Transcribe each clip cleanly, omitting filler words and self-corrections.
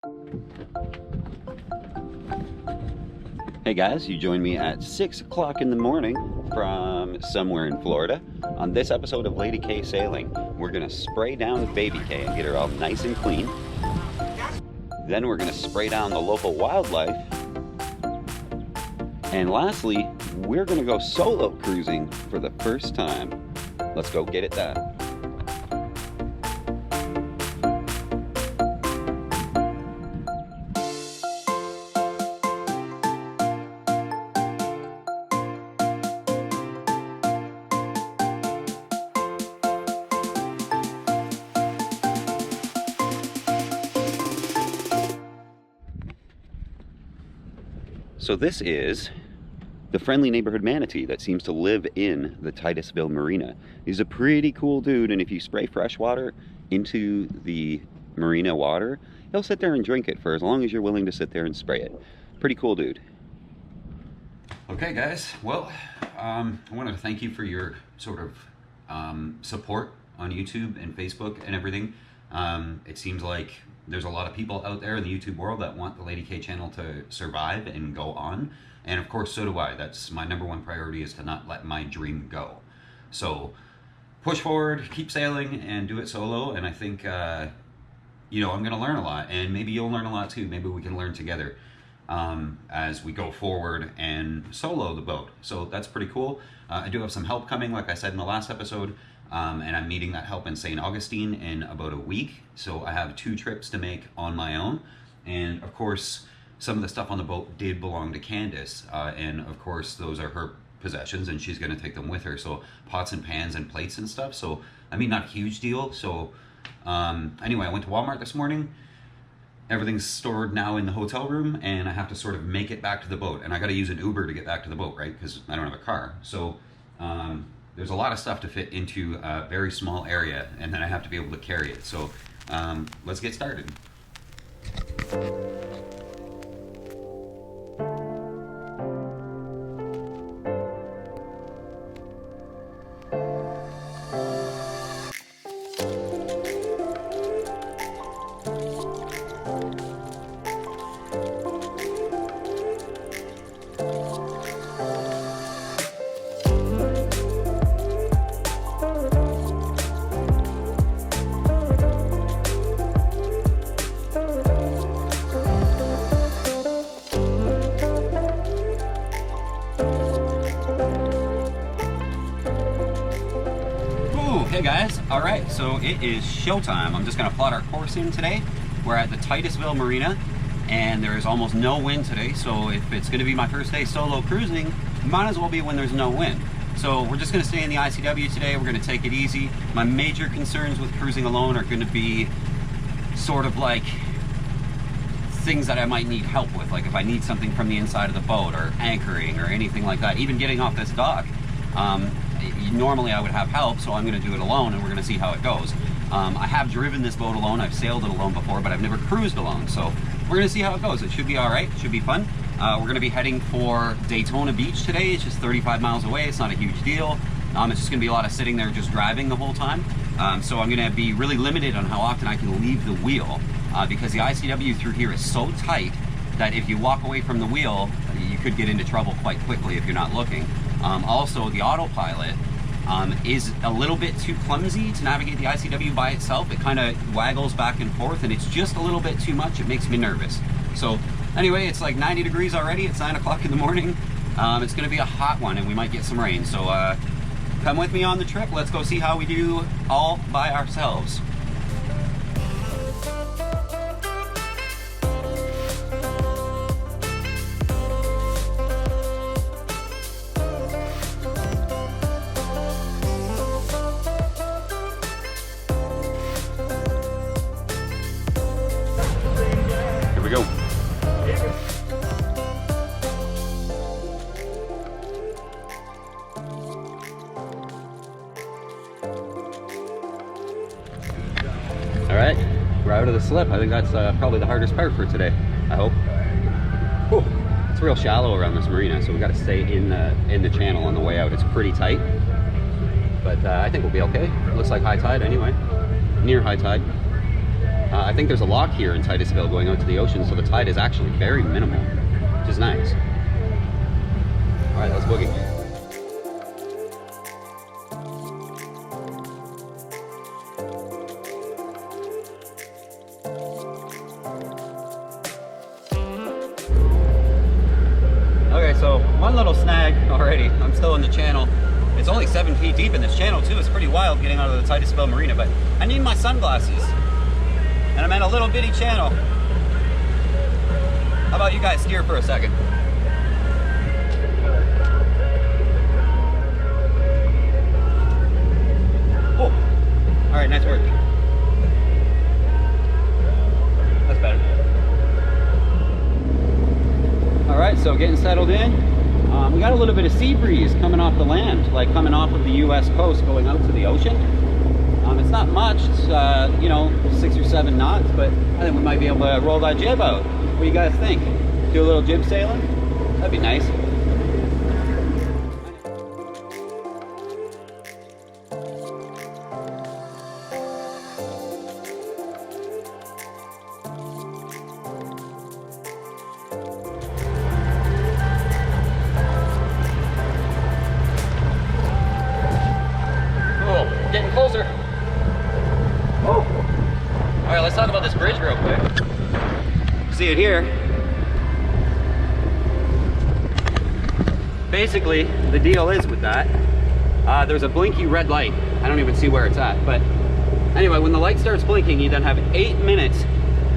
Hey guys, you join me at 6 o'clock in the morning from somewhere in Florida on this episode of Lady K Sailing. We're gonna spray down Baby K and get her all nice and clean. Then we're gonna spray down the local wildlife. And lastly, we're gonna go solo cruising for the first time. Let's go get it done. So this is the friendly neighborhood manatee that seems to live in the Titusville Marina. He's a pretty cool dude, and if you spray fresh water into the marina water, he'll sit there and drink it for as long as you're willing to sit there and spray it. Pretty cool dude. Okay guys, well, I wanted to thank you for your sort of support on YouTube and Facebook and everything. It seems like there's a lot of people out there in the YouTube world that want the Lady K channel to survive and go on. And of course, so do I. That's my #1 priority, is to not let my dream go. So push forward, keep sailing, and do it solo. And I think, you know, I'm going to learn a lot, and maybe you'll learn a lot too. Maybe we can learn together as we go forward and solo the boat. So that's pretty cool. I do have some help coming, like I said in the last episode. And I'm needing that help in St Augustine in about a week. So I have 2 trips to make on my own. And of course, some of the stuff on the boat did belong to Candace. And of course, those are her possessions and she's gonna take them with her. So pots and pans and plates and stuff. So, I mean, not a huge deal. So anyway, I went to Walmart this morning. Everything's stored now in the hotel room, and I have to sort of make it back to the boat. And I gotta use an Uber to get back to the boat, right? Because I don't have a car. So, there's a lot of stuff to fit into a very small area, and then I have to be able to carry it. So let's get started. Hey guys, all right, so it is showtime. I'm just gonna plot our course in today. We're at the Titusville Marina, and there is almost no wind today, so if it's gonna be my first day solo cruising, might as well be when there's no wind. So we're just gonna stay in the ICW today. We're gonna take it easy. My major concerns with cruising alone are gonna be sort of like things that I might need help with, like if I need something from the inside of the boat or anchoring or anything like that, even getting off this dock. Normally I would have help, so I'm going to do it alone, and we're going to see how it goes. I have driven this boat alone, I've sailed it alone before, but I've never cruised alone, so we're going to see how it goes. It should be alright, it should be fun. We're going to be heading for Daytona Beach today. It's just 35 miles away, it's not a huge deal. It's just going to be a lot of sitting there just driving the whole time. So I'm going to be really limited on how often I can leave the wheel, because the ICW through here is so tight that if you walk away from the wheel, you could get into trouble quite quickly if you're not looking. Also, the autopilot is a little bit too clumsy to navigate the ICW by itself. It kind of waggles back and forth, and it's just a little bit too much. It makes me nervous. So anyway, it's like 90 degrees already. It's 9 o'clock in the morning. It's going to be a hot one, and we might get some rain. So come with me on the trip. Let's go see how we do all by ourselves. We go. All right, we're out of the slip. I think that's probably the hardest part for today, I hope. Whew. It's real shallow around this marina, so we got to stay in the channel on the way out. It's pretty tight, but I think we'll be okay. It looks like high tide anyway, near high tide. I think there's a lock here in Titusville going out to the ocean, so the tide is actually very minimal, which is nice. All right, let's boogie. Okay, so one little snag already. I'm still in the channel. It's only 7 feet deep in this channel too. It's pretty wild getting out of the Titusville Marina, but I need my sunglasses. And I'm in a little bitty channel. How about you guys steer for a second? Oh, all right, nice work. That's better. All right, so getting settled in. We got a little bit of sea breeze coming off the land, like coming off of the US coast going out to the ocean. It's not much, it's, you know, 6 or 7 knots, but I think we might be able to roll that jib out. What do you guys think? Do a little jib sailing? That'd be nice. Cool, getting closer. Oh. All right, let's talk about this bridge real quick. See it here. Basically, the deal is with that, there's a blinky red light. I don't even see where it's at, but anyway, when the light starts blinking, you then have 8 minutes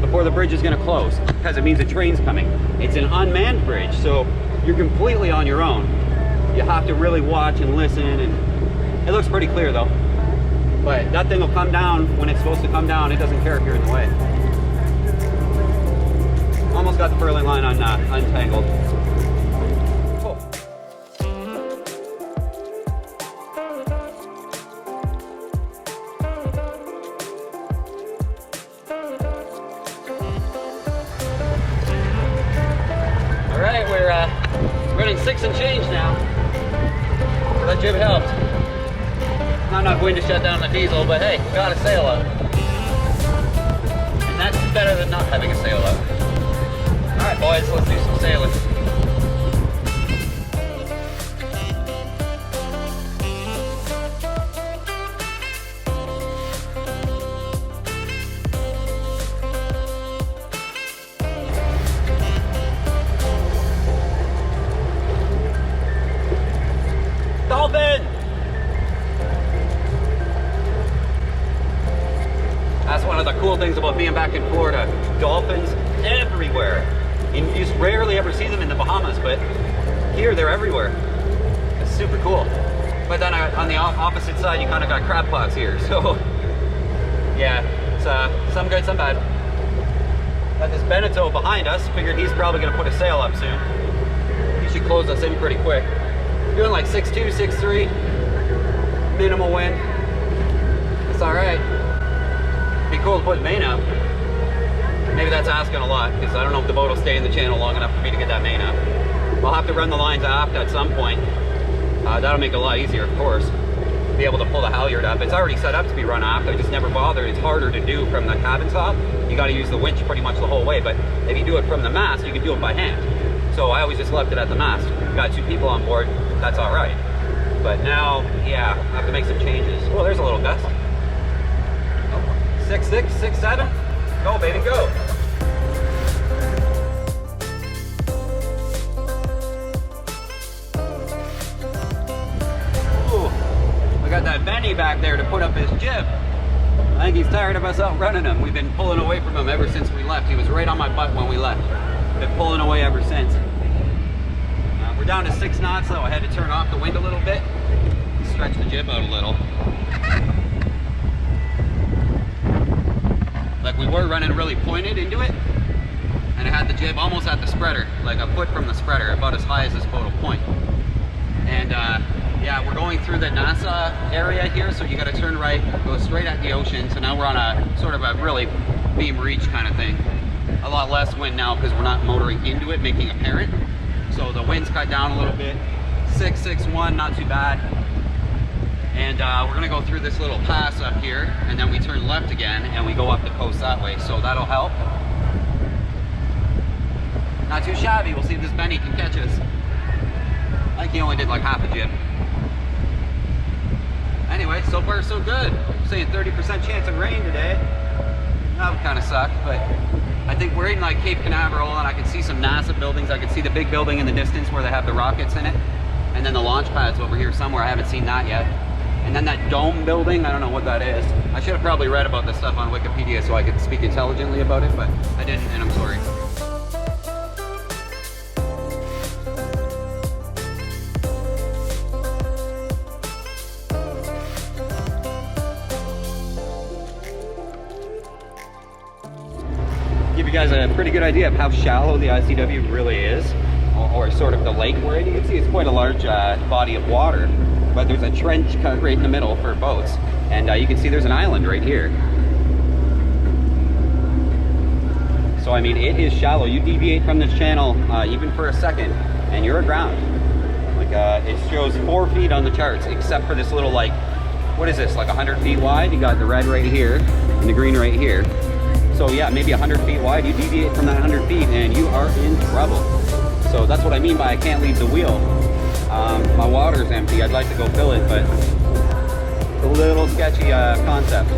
before the bridge is gonna close, because it means a train's coming. It's an unmanned bridge, so you're completely on your own. You have to really watch and listen, and it looks pretty clear though. But that thing will come down when it's supposed to come down. It doesn't care if you're in the way. Almost got the furling line untangled. Cool. All right, we're running 6 and change now. That jib helped. Not enough wind to shut down the diesel, but hey, we got a sail out. And that's better than not having a sail out. All right, boys, let's do some sailing. Dolphin! That's one of the cool things about being back in Florida. Dolphins everywhere. You just rarely ever see them in the Bahamas, but here they're everywhere. It's super cool. But then on the opposite side, you kind of got crab pots here. So yeah, it's some good, some bad. Got this Beneteau behind us. Figured he's probably gonna put a sail up soon. He should close us in pretty quick. Doing like 6'2", 6'3", minimal wind. It's all right. Be cool to put main up. Maybe that's asking a lot, because I don't know if the boat will stay in the channel long enough for me to get that main up. I'll have to run the lines aft at some point. That'll make it a lot easier, of course. Be able to pull the halyard up. It's already set up to be run aft. I just never bothered. It's harder to do from the cabin top. You got to use the winch pretty much the whole way. But if you do it from the mast, you can do it by hand. So I always just left it at the mast. Got 2 people on board. That's all right. But now, yeah, I have to make some changes. Oh, there's a little gust. 6'6", 6'7". Go, baby, go. Ooh, we got that Benny back there to put up his jib. I think he's tired of us outrunning him. We've been pulling away from him ever since we left. He was right on my butt when we left. Been pulling away ever since. We're down to 6 knots though. I had to turn off the wind a little bit. Stretch the jib out a little. Like we were running really pointed into it, and I had the jib almost at the spreader, like a foot from the spreader, about as high as this boat will point. And yeah, we're going through the NASA area here, so you got to turn right, go straight at the ocean. So now we're on a sort of a really beam reach kind of thing. A lot less wind now because we're not motoring into it, making apparent. So the wind's cut down a little bit. 661, not too bad. And we're gonna go through this little pass up here, and then we turn left again, and we go up the coast that way. So that'll help. Not too shabby. We'll see if this Benny can catch us. I think he only did like half a jib. Anyway, so far so good. I'm saying 30% chance of rain today. That would kind of suck, but I think we're in like Cape Canaveral, and I can see some NASA buildings. I can see the big building in the distance where they have the rockets in it. And then the launch pad's over here somewhere. I haven't seen that yet. And then that dome building, I don't know what that is. I should have probably read about this stuff on Wikipedia so I could speak intelligently about it, but I didn't, and I'm sorry. Give you guys a pretty good idea of how shallow the ICW really is, or sort of the lake we're in. You can see it's quite a large body of water, but there's a trench cut right in the middle for boats, and you can see there's an island right here. So I mean, it is shallow. You deviate from this channel even for a second, and you're aground. Like it shows 4 feet on the charts, except for this little, like, what is this, like 100 feet wide? You got the red right here and the green right here. So yeah, maybe 100 feet wide. You deviate from that 100 feet and you are in trouble. So that's what I mean by I can't leave the wheel. My water's empty. I'd like to go fill it, but it's a little sketchy concept.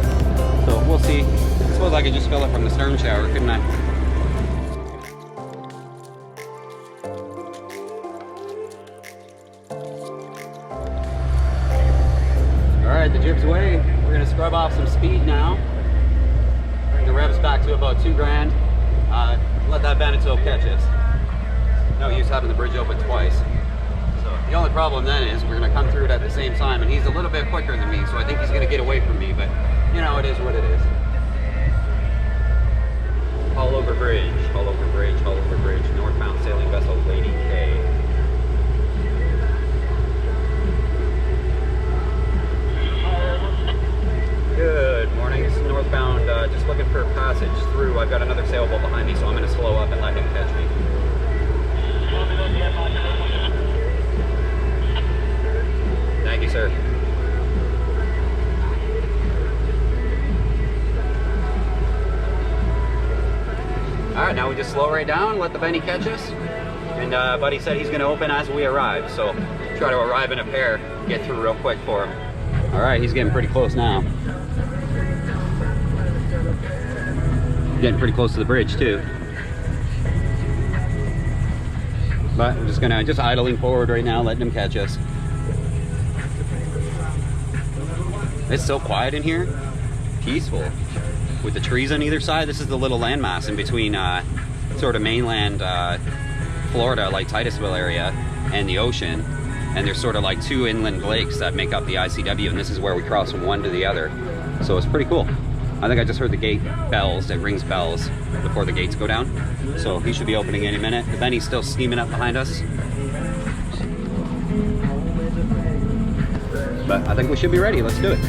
So we'll see. I suppose I could just fill it from the stern shower, couldn't I? All right, the jib's away. We're gonna scrub off some speed now. Bring the revs back to about 2 grand. Let that Manatee catch us. No use having the bridge open twice. So the only problem then is we're gonna come through it at the same time, and he's a little bit quicker than me, so I think he's gonna get away from me, but you know, it is what it is. Hull over bridge, hull over bridge, hull over bridge, northbound sailing vessel Lady K. Good morning, it's northbound, just looking for a passage through. I've got another sailboat behind me, so I'm gonna slow up and let him catch me. Thank you, sir. All right, now we just slow right down, let the Benny catch us. And Buddy said he's gonna open as we arrive, so try to arrive in a pair, get through real quick for him. All right, he's getting pretty close now. Getting pretty close to the bridge too. But I'm just idling forward right now, letting him catch us. It's so quiet in here, peaceful. With the trees on either side, this is the little landmass in between sort of mainland Florida, like Titusville area, and the ocean. And there's sort of like 2 inland lakes that make up the ICW, and this is where we cross from one to the other. So it's pretty cool. I think I just heard the gate bells. It rings bells before the gates go down. So he should be opening any minute. But then he's still steaming up behind us. But I think we should be ready. Let's do it.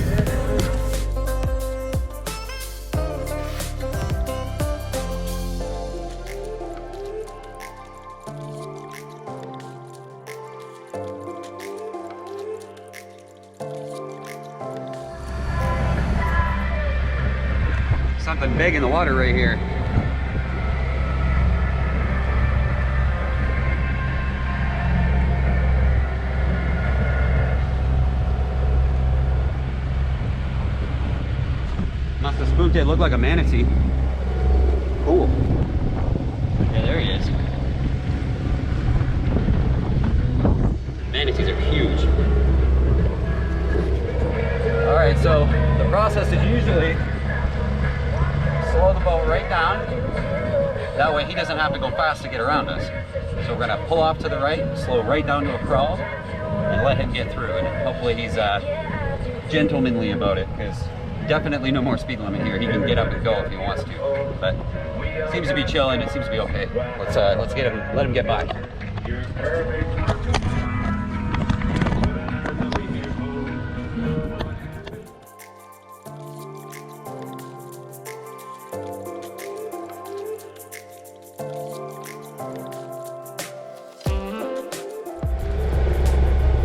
Something big in the water right here. Must have spooked it. Looked like a manatee. Cool. Yeah, there he is. Manatees are huge. All right, so the process is usually slow the boat right down. That way he doesn't have to go fast to get around us. So we're gonna pull off to the right, slow right down to a crawl, and let him get through. And hopefully he's gentlemanly about it, because definitely no more speed limit here. He can get up and go if he wants to, but seems to be chilling. It seems to be okay. Let's get him, let him get by.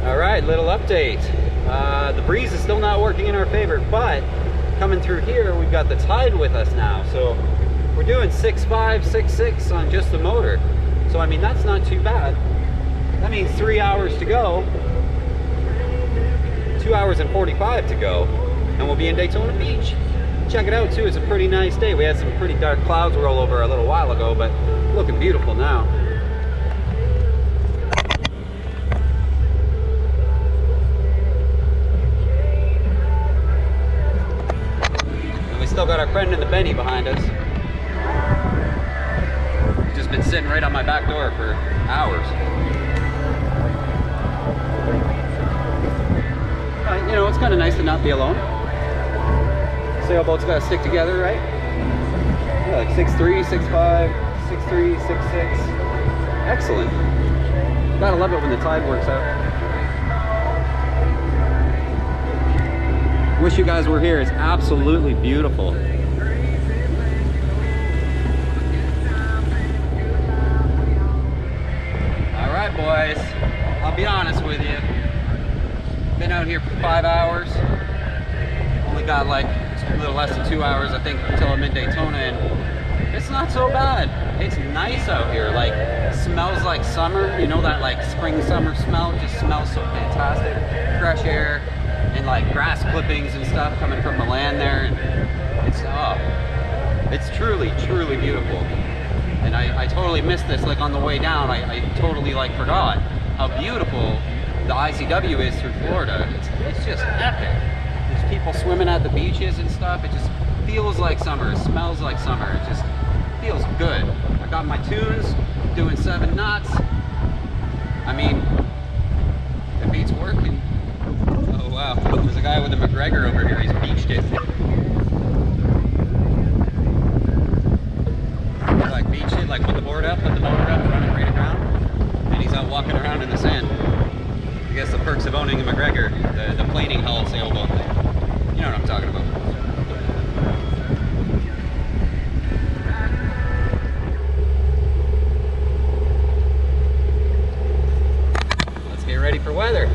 All right, little update. The breeze is still not working in our favor, but coming through here, we've got the tide with us now. So we're doing 6.5, 6.6 on just the motor. So I mean, that's not too bad. That means 3 hours to go, 2 hours and 45 to go, and we'll be in Daytona Beach. Check it out too, it's a pretty nice day. We had some pretty dark clouds roll over a little while ago, but looking beautiful now. And we still got our friend in the Benny behind us. He's just been sitting right on my back door for hours. You know, it's kind of nice to not be alone. Sailboats gotta stick together, right? Yeah, like 6'3", 6'5", 6'3", 6'6". Excellent. Gotta love it when the tide works out. Wish you guys were here. It's absolutely beautiful. All right, boys. I'll be honest with you. Been out here for 5 hours. Only got like a little less than 2 hours, I think, until I'm in Daytona, and it's not so bad. It's nice out here. Like, smells like summer. You know that like spring summer smell? It just smells so fantastic. Fresh air and like grass clippings and stuff coming from the land there. And it's truly, truly beautiful. And I totally missed this. Like on the way down, I totally like forgot how beautiful the ICW is through Florida. It's just epic. There's people swimming at the beaches and stuff. It just feels like summer. It smells like summer. It just feels good. I got my tunes, doing 7 knots. I mean, the beat's working. Oh wow, there's a guy with a McGregor over here. He's beached it. Like beach it, like put the board up, put the motor up, run it right around, and he's out walking around in the sand. I guess the perks of owning a McGregor, the planing hull sailboat thing. You know what I'm talking about. Let's get ready for weather.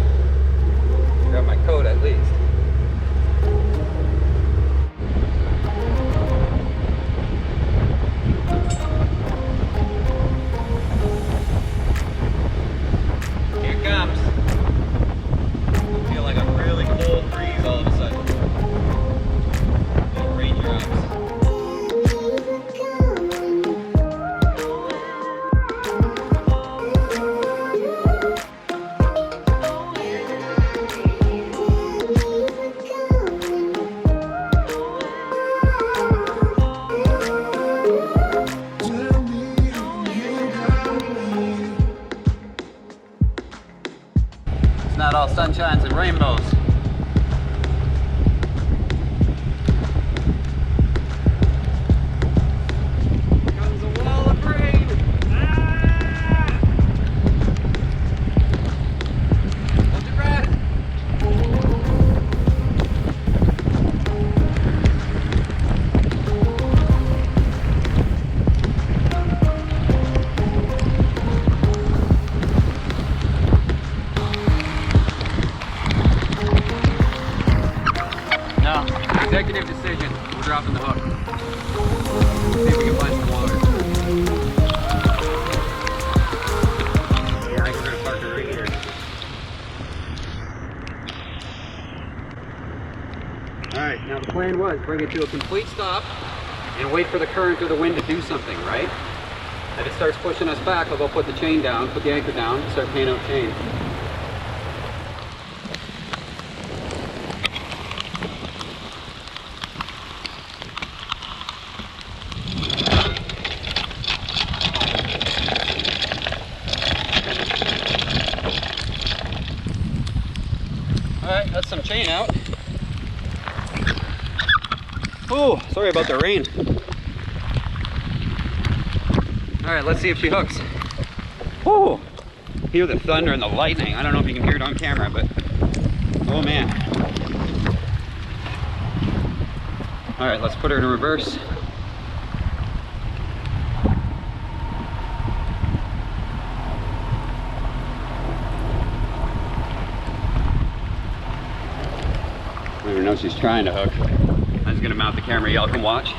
Grab my coat at least. Not all sunshines and rainbows. Comes a wall of rain. Ah! Hold your breath. Executive decision. We're dropping the hook. See if we can find some water. Yeah, I think we're gonna park it right here. Alright, now the plan was bring it to a complete stop and wait for the current or the wind to do something, right? If it starts pushing us back, I'll go put the chain down, put the anchor down, and start paying out chain. Alright, that's some chain out. Oh, sorry about the rain. Alright, let's see if she hooks. Oh, hear the thunder and the lightning. I don't know if you can hear it on camera, but oh man. Alright, let's put her in reverse. know she's trying to hook. I'm just gonna mount the camera, y'all can watch.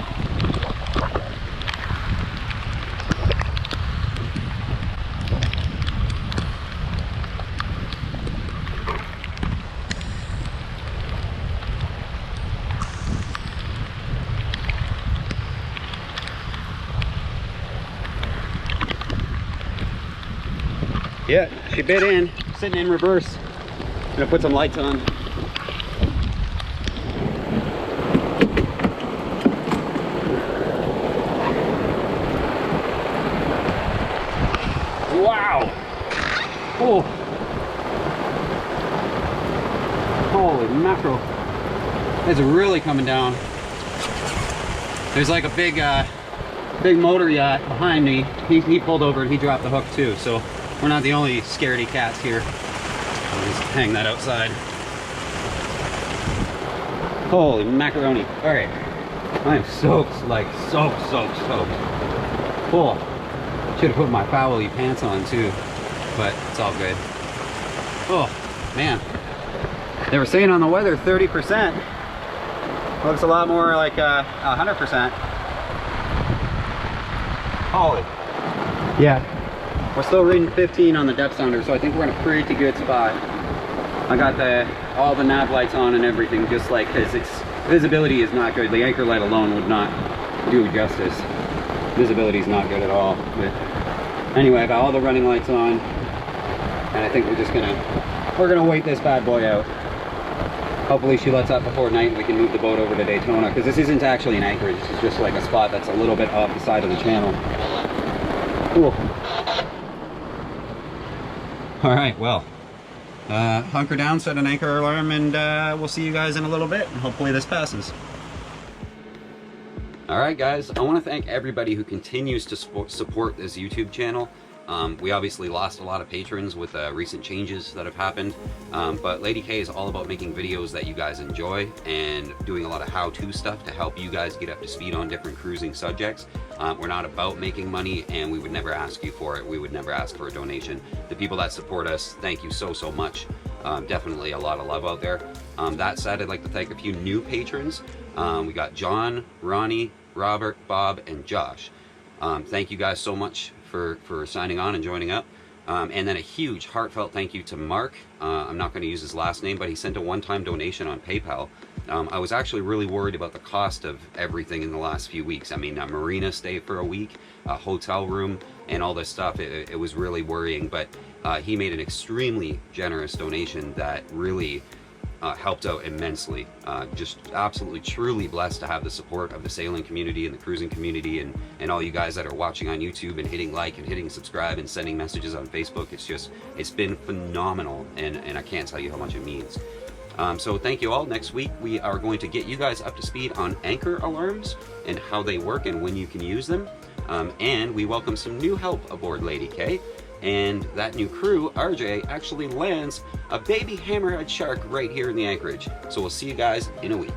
Yeah, she bit in, sitting in reverse. I'm gonna put some lights on. Wow! Oh! Holy mackerel. It's really coming down. There's like a big motor yacht behind me. He pulled over and he dropped the hook too, so we're not the only scaredy cats here. I'll just hang that outside. Holy macaroni. Alright. I'm soaked, like soaked. Oh. Should have put my foul-y pants on too, but it's all good. Oh, man. They were saying on the weather 30%. Looks a lot more like 100%. Holy. Yeah. We're still reading 15 on the depth sounder, so I think we're in a pretty good spot. I got all the nav lights on and everything, just like, because its visibility is not good. The anchor light alone would not do justice. Visibility is not good at all. But anyway, I got all the running lights on, and I think we're gonna wait this bad boy out. Hopefully she lets up before night and we can move the boat over to Daytona, because this isn't actually an anchorage. This is just like a spot that's a little bit off the side of the channel. Cool. All right, well, hunker down, set an anchor alarm, and we'll see you guys in a little bit, and hopefully this passes. All right, guys, I want to thank everybody who continues to support this YouTube channel. We obviously lost a lot of patrons with recent changes that have happened, but Lady K is all about making videos that you guys enjoy and doing a lot of how-to stuff to help you guys get up to speed on different cruising subjects. We're not about making money, and we would never ask you for it. We would never ask for a donation. The people that support us, thank you so much. Definitely a lot of love out there. That said, I'd like to thank a few new patrons. We got John, Ronnie, Robert, Bob, and Josh. Thank you guys so much for signing on and joining up. And then a huge heartfelt thank you to Mark. I'm not going to use his last name, but he sent a one-time donation on PayPal. I was actually really worried about the cost of everything in the last few weeks. I mean, Marina stay for a week, a hotel room, and all this stuff. It was really worrying, but he made an extremely generous donation that really helped out immensely. Just absolutely truly blessed to have the support of the sailing community and the cruising community, and all you guys that are watching on YouTube and hitting like and hitting subscribe and sending messages on Facebook. It's been phenomenal, and I can't tell you how much it means. So thank you all. Next week we are going to get you guys up to speed on anchor alarms and how they work and when you can use them. And we welcome some new help aboard Lady K. And that new crew, RJ, actually lands a baby hammerhead shark right here in the anchorage. So we'll see you guys in a week.